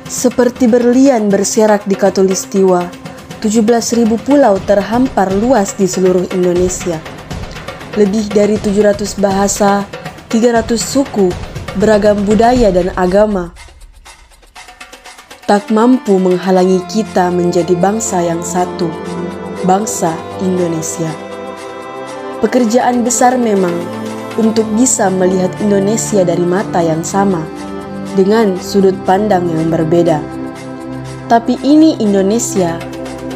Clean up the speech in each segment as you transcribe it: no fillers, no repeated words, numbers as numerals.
Seperti berlian berserak di Khatulistiwa, 17.000 pulau terhampar luas di seluruh Indonesia. Lebih dari 700 bahasa, 300 suku, beragam budaya dan agama tak mampu menghalangi kita menjadi bangsa yang satu, bangsa Indonesia. Pekerjaan besar memang untuk bisa melihat Indonesia dari mata yang sama, dengan sudut pandang yang berbeda. Tapi ini Indonesia,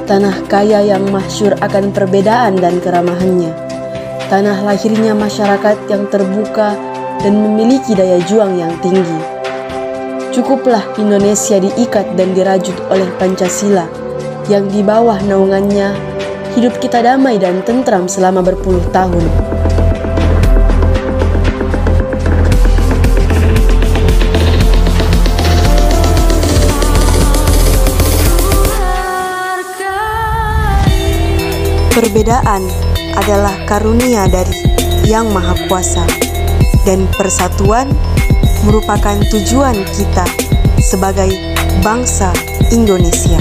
tanah kaya yang masyhur akan perbedaan dan keramahannya. Tanah lahirnya masyarakat yang terbuka dan memiliki daya juang yang tinggi. Cukuplah Indonesia diikat dan dirajut oleh Pancasila, yang di bawah naungannya hidup kita damai dan tentram selama berpuluh tahun. Perbedaan adalah karunia dari Yang Maha Kuasa, dan persatuan merupakan tujuan kita sebagai bangsa Indonesia.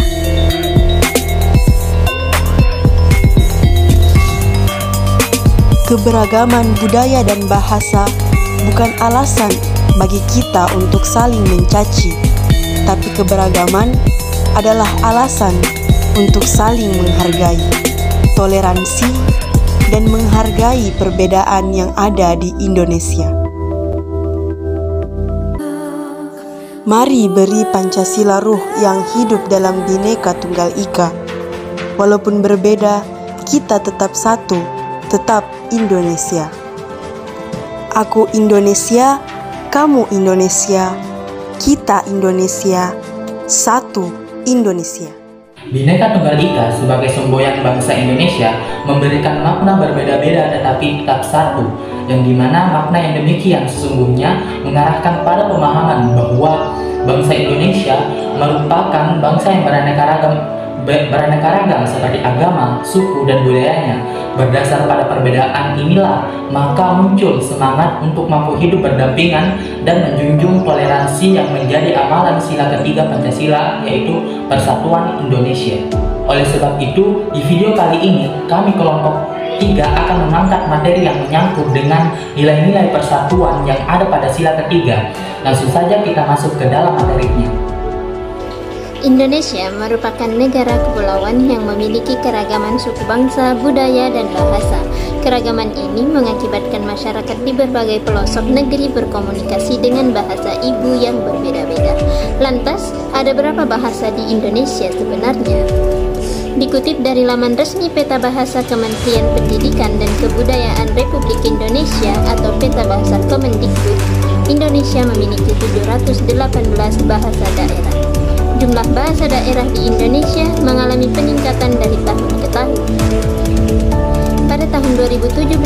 Keberagaman budaya dan bahasa bukan alasan bagi kita untuk saling mencaci, tapi keberagaman adalah alasan untuk saling menghargai, toleransi, dan menghargai perbedaan yang ada di Indonesia. Mari beri Pancasila ruh yang hidup dalam Bhinneka Tunggal Ika. Walaupun berbeda, kita tetap satu, tetap Indonesia. Aku Indonesia, kamu Indonesia, kita Indonesia, satu Indonesia. Bhinneka Tunggal Ika sebagai semboyan bangsa Indonesia memberikan makna berbeda-beda tetapi tetap satu, yang dimana makna yang demikian sesungguhnya mengarahkan pada pemahaman bahwa bangsa Indonesia merupakan bangsa yang beraneka ragam seperti agama, suku, dan budayanya. Berdasar pada perbedaan inilah maka muncul semangat untuk mampu hidup berdampingan dan menjunjung toleransi yang menjadi amalan sila ketiga Pancasila, yaitu Persatuan Indonesia. Oleh sebab itu, di video kali ini kami kelompok 3 akan mengangkat materi yang menyangkut dengan nilai-nilai persatuan yang ada pada sila ketiga. Langsung saja kita masuk ke dalam materinya. Indonesia merupakan negara kepulauan yang memiliki keragaman suku bangsa, budaya, dan bahasa. Keragaman ini mengakibatkan masyarakat di berbagai pelosok negeri berkomunikasi dengan bahasa ibu yang berbeda-beda. Lantas, ada berapa bahasa di Indonesia sebenarnya? Dikutip dari laman resmi Peta Bahasa Kementerian Pendidikan dan Kebudayaan Republik Indonesia atau Peta Bahasa Kemendikbud, Indonesia memiliki 718 bahasa daerah. Jumlah bahasa daerah di Indonesia mengalami peningkatan dari tahun ke tahun. Pada tahun 2017,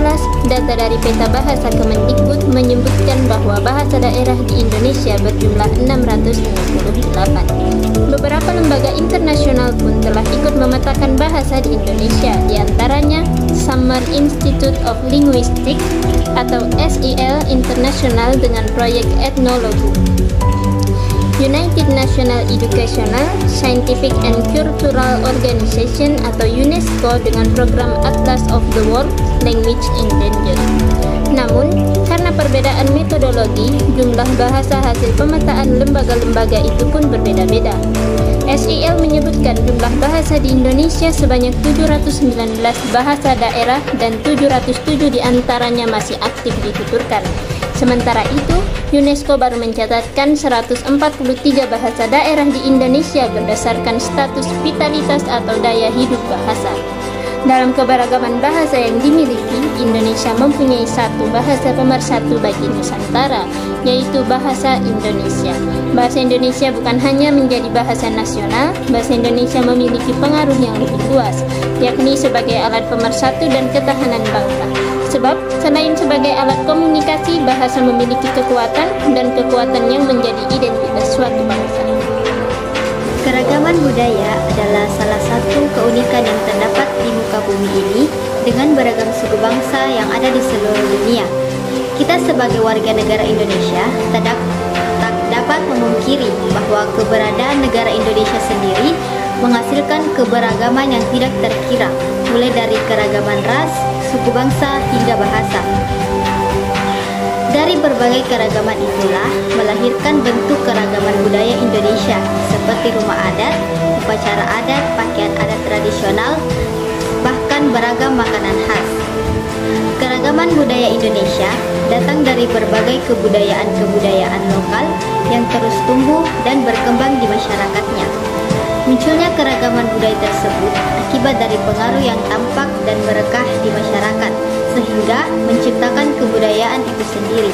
data dari Peta Bahasa Kemendikbud menyebutkan bahwa bahasa daerah di Indonesia berjumlah 658. Beberapa lembaga internasional pun telah ikut memetakan bahasa di Indonesia, diantaranya Summer Institute of Linguistics atau SIL International dengan proyek etnologi, United National Educational, Scientific and Cultural Organization atau UNESCO dengan program Atlas of the World Language in Danger. Namun, karena perbedaan metodologi, jumlah bahasa hasil pemetaan lembaga-lembaga itu pun berbeda-beda. SIL menyebutkan jumlah bahasa di Indonesia sebanyak 719 bahasa daerah dan 707 diantaranya masih aktif dituturkan. Sementara itu, UNESCO baru mencatatkan 143 bahasa daerah di Indonesia berdasarkan status vitalitas atau daya hidup bahasa. Dalam keberagaman bahasa yang dimiliki, Indonesia mempunyai satu bahasa pemersatu bagi Nusantara, yaitu bahasa Indonesia. Bahasa Indonesia bukan hanya menjadi bahasa nasional, bahasa Indonesia memiliki pengaruh yang lebih luas, yakni sebagai alat pemersatu dan ketahanan bangsa. Sebab, selain sebagai alat komunikasi, bahasa memiliki kekuatan dan kekuatan yang menjadi identitas suatu bangsa. Keragaman budaya adalah salah satu keunikan yang terdapat di muka bumi. bumi ini dengan beragam suku bangsa yang ada di seluruh dunia. Kita sebagai warga negara Indonesia tak dapat memungkiri bahwa keberadaan negara Indonesia sendiri menghasilkan keberagaman yang tidak terkira, mulai dari keragaman ras, suku bangsa, hingga bahasa. Dari berbagai keragaman itulah melahirkan bentuk keragaman budaya Indonesia seperti rumah adat, upacara adat, pakaian adat tradisional, bahkan beragam makanan khas. Keragaman budaya Indonesia datang dari berbagai kebudayaan lokal yang terus tumbuh dan berkembang di masyarakatnya. Munculnya keragaman budaya tersebut akibat dari pengaruh yang tampak dan merekah di masyarakat, sehingga menciptakan kebudayaan itu sendiri.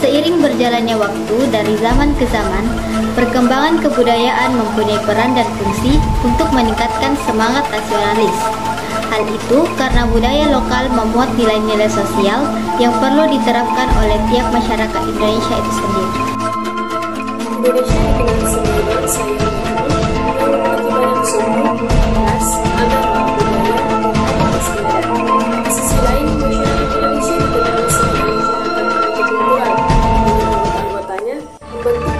Seiring berjalannya waktu dari zaman ke zaman, perkembangan kebudayaan mempunyai peran dan fungsi untuk meningkatkan semangat nasionalis. Hal itu karena budaya lokal memuat nilai-nilai sosial yang perlu diterapkan oleh tiap masyarakat Indonesia itu sendiri. Indonesia dengan semua bangsa yang memiliki banyak suku, ras, agama, budaya, dan istiadat. Di sisi lain, masyarakat Indonesia dikenal sebagai masyarakat multikultural, dengan anggotanya membentuk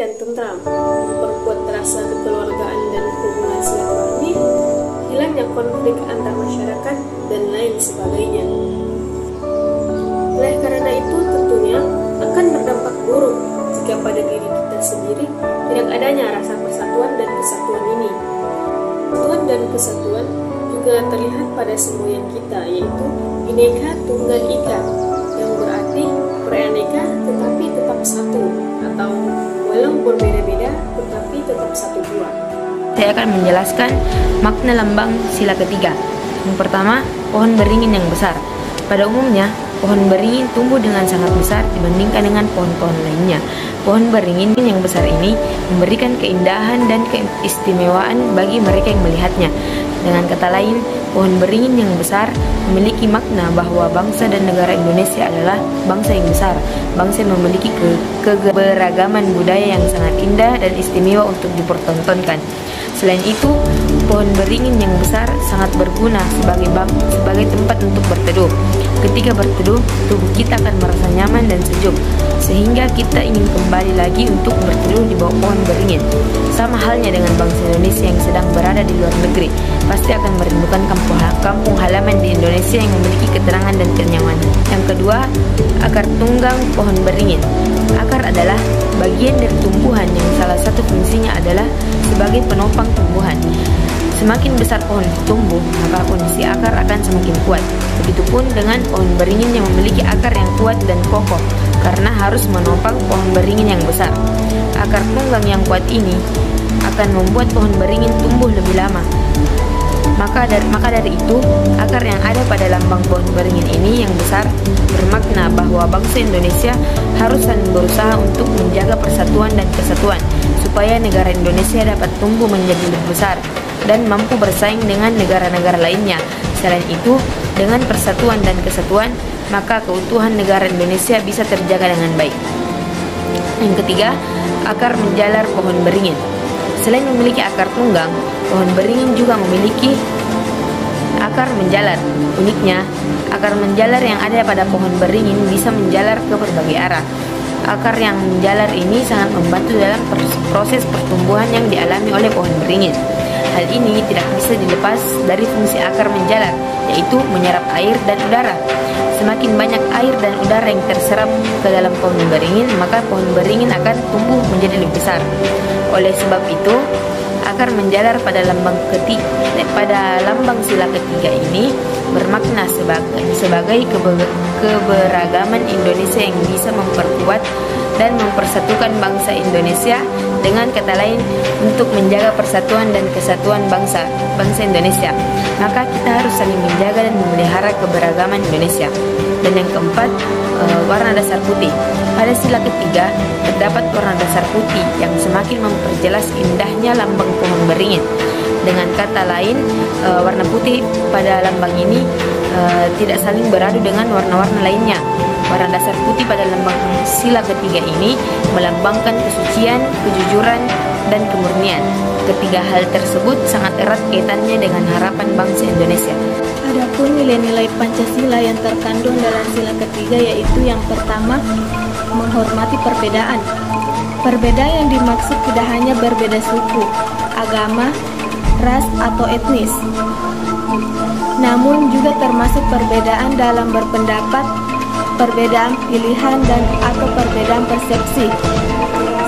dan tentram, memperkuat rasa kekeluargaan dan hubungan silaturahmi, hilangnya konflik antar masyarakat, dan lain sebagainya. Oleh karena itu, tentunya akan berdampak buruk jika pada diri kita sendiri tidak adanya rasa persatuan dan kesatuan ini. Persatuan dan kesatuan juga terlihat pada semboyan kita, yaitu Bhinneka Tunggal Ika, yang berarti beraneka tetapi tetap satu, atau walau berbeda-beda tetapi tetap satu jua. Saya akan menjelaskan makna lambang sila ketiga. Yang pertama, pohon beringin yang besar. Pada umumnya, pohon beringin tumbuh dengan sangat besar dibandingkan dengan pohon-pohon lainnya. Pohon beringin yang besar ini memberikan keindahan dan keistimewaan bagi mereka yang melihatnya. Dengan kata lain, pohon beringin yang besar memiliki makna bahwa bangsa dan negara Indonesia adalah bangsa yang besar, bangsa yang memiliki keberagaman budaya yang sangat indah dan istimewa untuk dipertontonkan. Selain itu, pohon beringin yang besar sangat berguna sebagai tempat untuk berteduh. Ketika berteduh, tubuh kita akan merasa nyaman dan sejuk, sehingga kita ingin kembali lagi untuk berteduh di bawah pohon beringin. Sama halnya dengan bangsa Indonesia yang sedang berada di luar negeri, pasti akan merindukan kampung halaman di Indonesia yang memiliki keterangan dan kenyamanan. Yang kedua, akar tunggang pohon beringin. Akar adalah bagian dari tumbuhan yang salah satu fungsinya adalah sebagai penopang tumbuhan. Semakin besar pohon tumbuh, maka kondisi akar akan semakin kuat. Begitupun dengan pohon beringin yang memiliki akar yang kuat dan kokoh, karena harus menopang pohon beringin yang besar. Akar tunggang yang kuat ini akan membuat pohon beringin tumbuh lebih lama. Maka dari itu, akar yang ada pada lambang pohon beringin ini yang besar bermakna bahwa bangsa Indonesia harus saling berusaha untuk menjaga persatuan dan kesatuan, supaya negara Indonesia dapat tumbuh menjadi lebih besar dan mampu bersaing dengan negara-negara lainnya. Selain itu, dengan persatuan dan kesatuan, maka keutuhan negara Indonesia bisa terjaga dengan baik. Yang ketiga, akar menjalar pohon beringin. Selain memiliki akar tunggang, pohon beringin juga memiliki akar menjalar. Uniknya, akar menjalar yang ada pada pohon beringin bisa menjalar ke berbagai arah. Akar yang menjalar ini sangat membantu dalam proses pertumbuhan yang dialami oleh pohon beringin. Hal ini tidak bisa dilepas dari fungsi akar menjalar, yaitu menyerap air dan udara. Semakin banyak air dan udara yang terserap ke dalam pohon beringin, maka pohon beringin akan tumbuh menjadi lebih besar. Oleh sebab itu, akar menjalar pada lambang sila ketiga ini bermakna sebagai keberagaman Indonesia yang bisa memperkuat dan mempersatukan bangsa Indonesia. Dengan kata lain, untuk menjaga persatuan dan kesatuan bangsa Indonesia, maka kita harus saling menjaga dan memelihara keberagaman Indonesia. Dan yang keempat, warna dasar putih. Pada sila ketiga terdapat warna dasar putih yang semakin memperjelas indahnya lambang pohon beringin. Dengan kata lain, warna putih pada lambang ini tidak saling beradu dengan warna-warna lainnya. Warna dasar putih pada lambang sila ketiga ini melambangkan kesucian, kejujuran, dan kemurnian. Ketiga hal tersebut sangat erat kaitannya dengan harapan bangsa Indonesia. Adapun nilai-nilai Pancasila yang terkandung dalam sila ketiga yaitu yang pertama, menghormati perbedaan. Perbedaan yang dimaksud tidak hanya berbeda suku, agama, ras, atau etnis, namun juga termasuk perbedaan dalam berpendapat, perbedaan pilihan, dan atau perbedaan persepsi.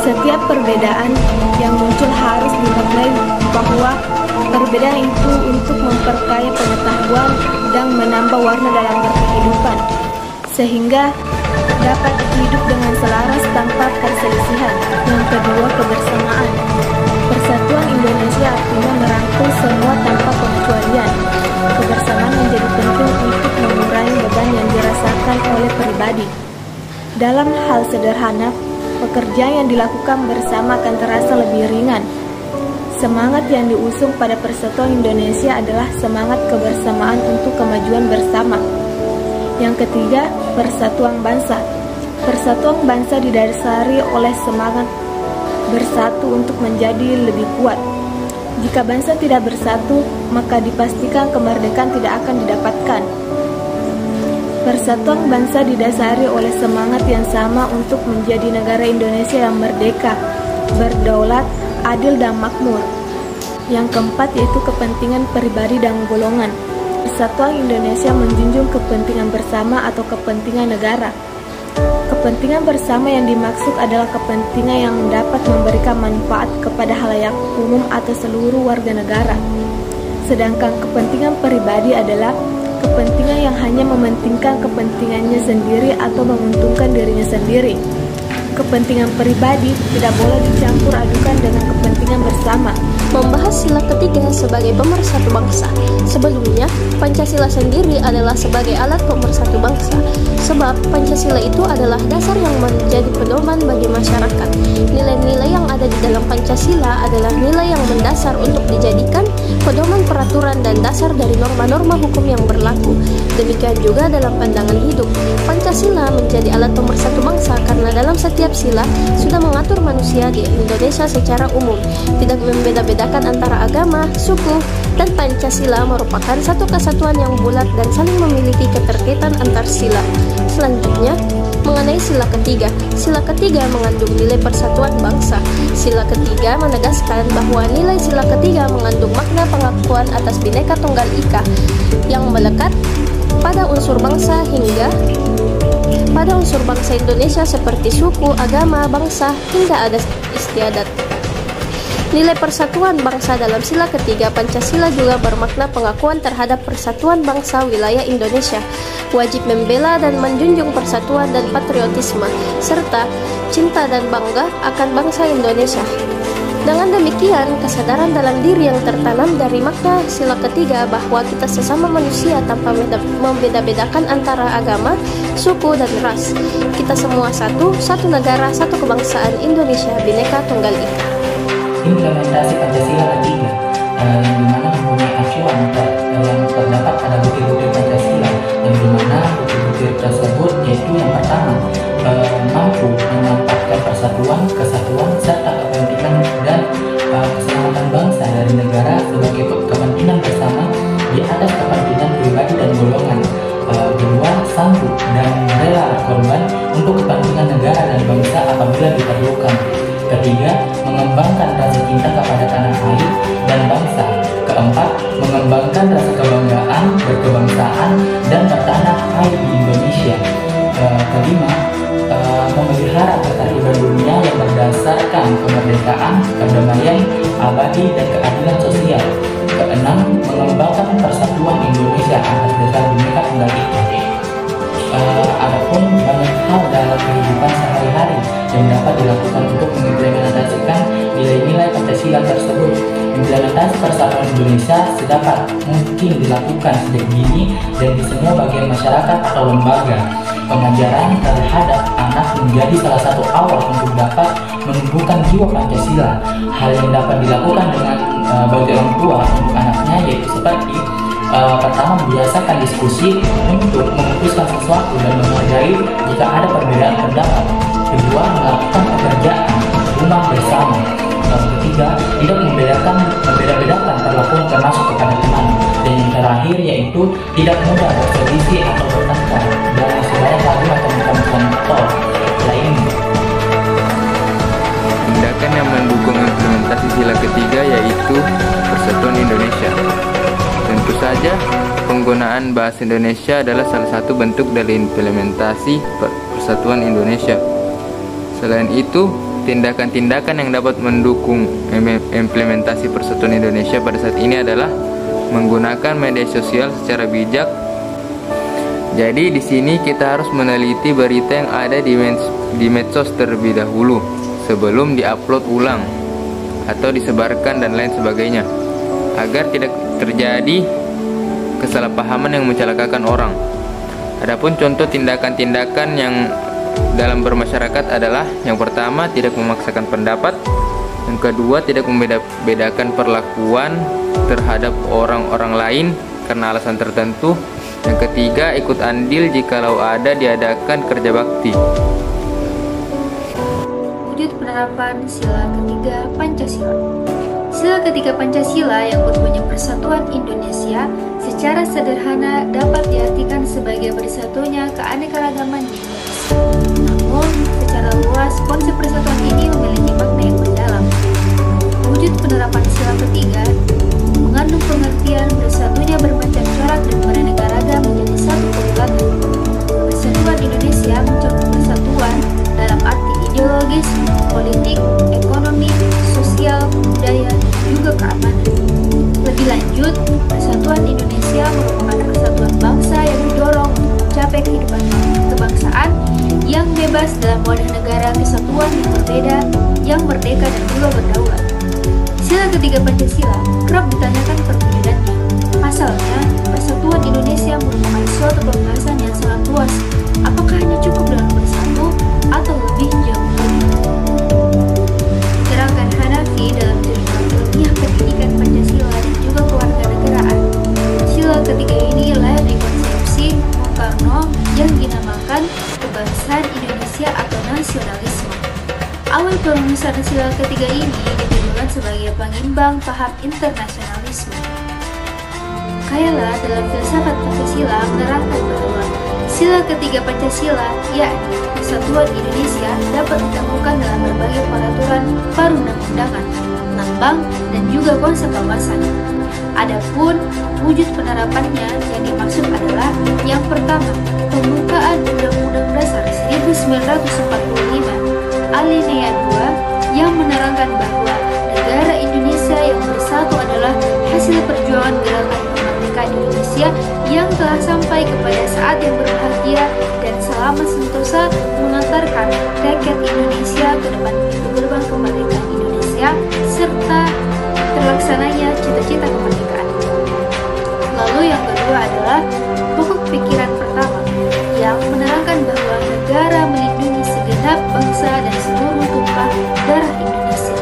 Setiap perbedaan yang muncul harus dimaknai bahwa perbedaan itu untuk memperkaya pengetahuan dan menambah warna dalam berkehidupan, sehingga dapat hidup dengan selaras tanpa perselisihan. Yang kedua, kebersamaan. Persatuan Indonesia artinya merangkul semua tanpa pengecualian. Kebersamaan menjadi penting untuk mengurangi beban yang dirasakan oleh pribadi. Dalam hal sederhana, pekerjaan yang dilakukan bersama akan terasa lebih ringan. Semangat yang diusung pada Persatuan Indonesia adalah semangat kebersamaan untuk kemajuan bersama. Yang ketiga, persatuan bangsa. Persatuan bangsa didasari oleh semangat bersatu untuk menjadi lebih kuat. Jika bangsa tidak bersatu, maka dipastikan kemerdekaan tidak akan didapatkan. Persatuan bangsa didasari oleh semangat yang sama untuk menjadi negara Indonesia yang merdeka, berdaulat, adil, dan makmur. Yang keempat yaitu kepentingan pribadi dan golongan. Persatuan Indonesia menjunjung kepentingan bersama atau kepentingan negara. Kepentingan bersama yang dimaksud adalah kepentingan yang dapat memberikan manfaat kepada halayak umum atau seluruh warga negara. Sedangkan kepentingan pribadi adalah kepentingan yang hanya mementingkan kepentingannya sendiri atau menguntungkan dirinya sendiri. Kepentingan pribadi tidak boleh dicampur adukan dengan kepentingan bersama. Membahas sila ketiga sebagai pemersatu bangsa. Sebelumnya, Pancasila sendiri adalah sebagai alat pemersatu bangsa. Sebab Pancasila itu adalah dasar yang menjadi pedoman bagi masyarakat. Nilai-nilai yang ada di dalam Pancasila adalah nilai yang mendasar untuk dijadikan pedoman peraturan dan dasar dari norma-norma hukum yang berlaku. Demikian juga dalam pandangan hidup. Pancasila menjadi alat pemersatu bangsa karena dalam setiap sila sudah mengatur manusia di Indonesia secara umum, tidak membeda-bedakan antara agama, suku, dan Pancasila merupakan satu kesatuan yang bulat dan saling memiliki keterkaitan antar sila. Selanjutnya, mengenai sila ketiga. Sila ketiga mengandung nilai persatuan bangsa. Sila ketiga menegaskan bahwa nilai sila ketiga mengandung makna pengakuan atas Bhinneka Tunggal Ika yang melekat pada unsur bangsa hingga pada unsur bangsa Indonesia seperti suku, agama, bangsa, hingga adat istiadat. Nilai persatuan bangsa dalam sila ketiga Pancasila juga bermakna pengakuan terhadap persatuan bangsa wilayah Indonesia, wajib membela dan menjunjung persatuan dan patriotisme, serta cinta dan bangga akan bangsa Indonesia. Dengan demikian, kesadaran dalam diri yang tertanam dari makna sila ketiga bahwa kita sesama manusia tanpa membeda-bedakan antara agama, suku, dan ras. Kita semua satu negara, satu kebangsaan Indonesia Bhinneka Tunggal Ika. Implementasi Pancasila ketiga yang dimana mempunyai acuan yang terdapat pada butir-butir Pancasila, yang dimana butir-butir tersebut yaitu yang pertama, mampu menempatkan persatuan, kesatuan, serta kepentingan dan keselamatan bangsa dari negara sebagai kepentingan bersama di atas kepentingan pribadi dan golongan. Kedua, sanggup dan rela berkorban untuk kepentingan negara dan bangsa apabila diperlukan. Ketiga, mengembangkan rasa cinta kepada tanah air dan bangsa. Keempat, mengembangkan rasa kebanggaan, berkebangsaan, dan bertanah air di Indonesia. Kelima, memelihara ketertiban dunia yang berdasarkan kemerdekaan, kedamaian, abadi, dan keadilan sosial. Keenam, mengembangkan persatuan Indonesia atas dasar Bhinneka Tunggal Ika. Adapun banyak hal dalam kehidupan sehari-hari yang dapat dilakukan untuk mengimplementasikan nilai-nilai Pancasila tersebut. Implementasi persatuan Indonesia sedapat mungkin dilakukan sejak dini dan di semua bagian masyarakat atau lembaga. Pengajaran terhadap anak menjadi salah satu awal untuk dapat menumbuhkan jiwa Pancasila. Hal yang dapat dilakukan dengan bagi orang tua untuk anaknya, yaitu seperti pertama, membiasakan diskusi untuk memutuskan sesuatu dan menghargai jika ada perbedaan pendapat. Kedua, melakukan pekerjaan rumah bersama. Ketiga, tidak membeda-bedakan perlakuan termasuk kepada teman. Dan yang terakhir yaitu tidak mudah berselisih atau bertengkar dan sebanyak lagu atau bukan lainnya. Tindakan yang mendukung implementasi sila ketiga yaitu Persatuan Indonesia. Tentu saja, penggunaan bahasa Indonesia adalah salah satu bentuk dari implementasi Persatuan Indonesia. Selain itu, tindakan-tindakan yang dapat mendukung implementasi Persatuan Indonesia pada saat ini adalah menggunakan media sosial secara bijak. Jadi di sini kita harus meneliti berita yang ada di medsos terlebih dahulu sebelum diupload ulang atau disebarkan dan lain sebagainya, agar tidak terjadi kesalahpahaman yang mencelakakan orang. Adapun contoh tindakan-tindakan yang dalam bermasyarakat adalah yang pertama, tidak memaksakan pendapat. Yang kedua, tidak membedakan perlakuan terhadap orang-orang lain karena alasan tertentu. Yang ketiga, ikut andil jikalau ada diadakan kerja bakti. Wujud penerapan sila ketiga Pancasila. Sila ketiga Pancasila yang berbunyi Persatuan Indonesia secara sederhana dapat diartikan sebagai bersatunya keanekaragaman di Indonesia. Namun, secara luas, konsep persatuan ini memiliki makna yang mendalam. Wujud penerapan sila ketiga mengandung pengertian bersatunya bermacam corak dan beraneka ragam menjadi satu kekuatan. Persatuan Indonesia mencakup persatuan dalam arti ideologis, politik, ekonomi, sosial, budaya, juga keamanan. Lebih lanjut, persatuan Indonesia merupakan persatuan bangsa yang didorong untuk mencapai kehidupan kebangsaan yang bebas dalam wadah negara kesatuan yang berbeda, yang merdeka dan juga berdaulat. Sila ketiga Pancasila kerap ditanyakan perwujudannya. Pasalnya, persatuan Indonesia merupakan suatu pembahasan yang sangat luas. Apakah hanya cukup dengan bersatu atau lebih jauh lagi? Diterangkan Hanafi dalam jurnal Ilmiah Pendidikan Pancasila dan juga Kewarganegaraan. Sila ketiga ini lahir di konsepsi Bung Karno yang dinamakan kebangsaan Indonesia atau nasionalisme. Awal perumusan sila ketiga ini ditujukan sebagai pengimbang paham internasionalisme. Kayla dalam filsafat Pancasila menerangkan bahwa sila ketiga Pancasila, yakni persatuan Indonesia, dapat ditemukan dalam berbagai peraturan perundang-undangan, lambang, dan juga konsep wawasan. Adapun wujud penerapannya yang dimaksud adalah yang pertama, pembukaan Undang-Undang Dasar 1945 alinea 2 yang menerangkan bahwa negara Indonesia yang bersatu adalah hasil perjuangan gerakan kemerdekaan Indonesia yang telah sampai kepada saat yang berbahagia dan selamat sentosa mengantarkan rakyat Indonesia ke depan pintu gerbang kemerdekaan Indonesia serta terlaksananya cita-cita kemerdekaan. Lalu yang kedua adalah pokok pikiran pertama yang menerangkan bahwa negara melindungi segenap bangsa dan seluruh tumpah darah Indonesia.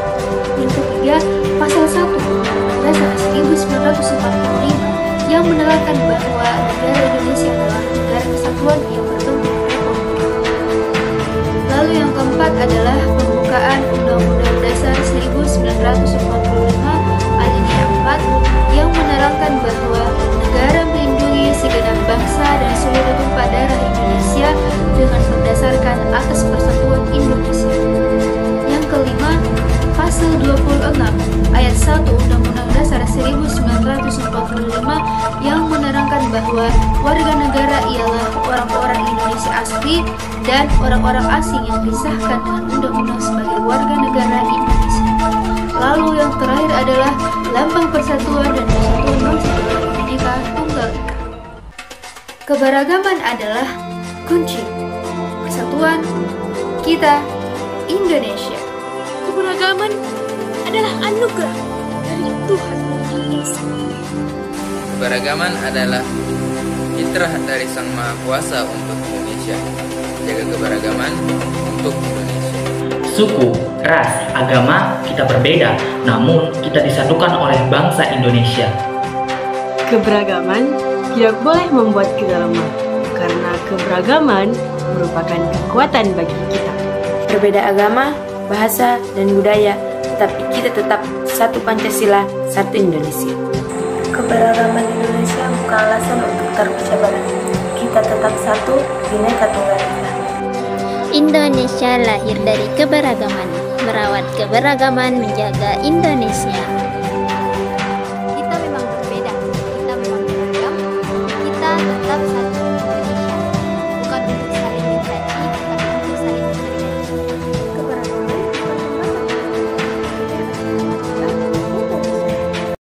Yang ketiga, pasal 1 Undang-Undang Dasar 1945 yang menerangkan bahwa negara Indonesia adalah negara kesatuan yang berbentuk republik. Lalu yang keempat adalah pembukaan Undang-Undang Dasar 1945 alinea 4 yang menerangkan bahwa negara melindungi segenap bangsa dan seluruh tumpah darah Indonesia dengan berdasarkan asas persatuan Indonesia. Yang kelima, pasal 26 ayat 1 Undang-Undang Dasar 1945 yang menerangkan bahwa warga negara ialah orang-orang Indonesia asli dan orang-orang asing yang disahkan dengan undang-undang sebagai warga negara Indonesia. Lalu yang terakhir adalah lambang persatuan dan kesatuan bangsa adalah Bhinneka Tunggal Ika. Keberagaman adalah kunci persatuan kita Indonesia. Keberagaman adalah anugerah dari Tuhan Yesus. Keberagaman adalah fitrah dari Sang Maha Kuasa untuk Indonesia. Jaga keberagaman untuk Indonesia. suku, ras, agama kita berbeda, namun kita disatukan oleh bangsa Indonesia. Keberagaman tidak boleh membuat kita lemah, karena keberagaman merupakan kekuatan bagi kita. Berbeda agama, bahasa, dan budaya, tetapi kita tetap satu Pancasila, satu Indonesia. Keberagaman Indonesia bukan alasan untuk terpecah belah. Kita tetap satu, Bhinneka Tunggal Ika. Indonesia lahir dari keberagaman. Merawat keberagaman, menjaga Indonesia.